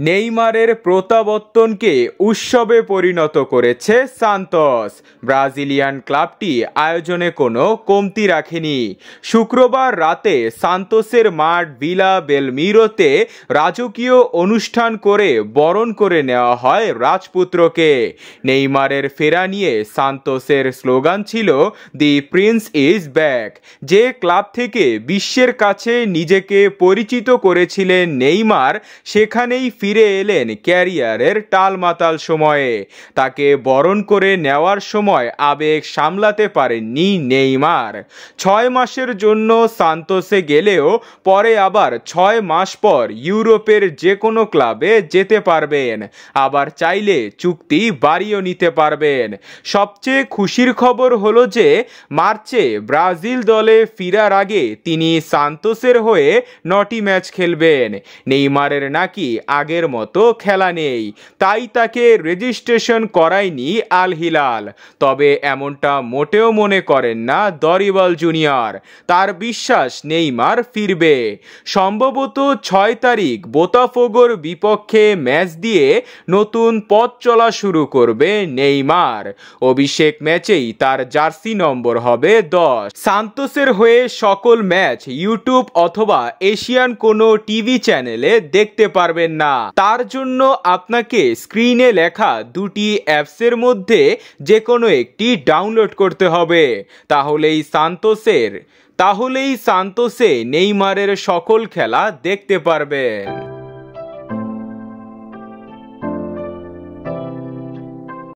নেইমারের প্রত্যাবর্তনকে উৎসবে পরিণত করেছে সান্তোস। ব্রাজিলিয়ান ক্লাবটি আয়োজনে কোনো কমতি রাখেনি। শুক্রবার রাতে সান্তোসের মাঠ ভিলা বেলমিরোতে রাজকীয় অনুষ্ঠান করে বরণ করে নেওয়া হয় রাজপুত্রকে। নেইমারের ফেরা নিয়ে সান্তোসের স্লোগান ছিল দি প্রিন্স ইজ ব্যাক। যে ক্লাব থেকে বিশ্বের কাছে নিজেকে পরিচিত করেছিলেন নেইমার, সেখানেই ফিরে এলেন ক্যারিয়ারের টালমাতাল সময়ে। তাকে বরণ করে নেওয়ার সময় আবেগ সামলাতে পারেননি নেইমার। 6 মাসের জন্য সান্তোসে গেলেও পরে আবার 6 মাস পর ইউরোপের যে কোনো ক্লাবে যেতে পারবেন, আবার চাইলে চুক্তি বাড়িয়েও নিতে পারবেন। সবচেয়ে খুশির খবর হলো যে মার্চে ব্রাজিল দলে ফেরার আগে তিনি সান্তোসের হয়ে 9টি ম্যাচ খেলবেন। নেইমারের নাকি আগের মতো খেলা নেই, তাই তাকে রেজিস্ট্রেশন করায়নি আল হিলাল। তবে এমনটা মোটেও মনে করেন না দরিবাল জুনিয়র। তার বিশ্বাস নেইমার ফিরবে। সম্ভবত 6 তারিখ বোতাফোগোর বিপক্ষে ম্যাচ দিয়ে নতুন পথ চলা শুরু করবে নেইমার। অভিষেক ম্যাচেই তার জার্সি নম্বর হবে 10। সান্তোসের হয়ে সকল ম্যাচ ইউটিউব অথবা এশিয়ান কোনো টিভি চ্যানেলে দেখতে পারবেন না। তার জন্য আপনাকে স্ক্রিনে লেখা 2টি অ্যাপসের মধ্যে যে কোনো একটি ডাউনলোড করতে হবে। তাহলেই সান্তোসে নেইমারের সকল খেলা দেখতে পারবেন।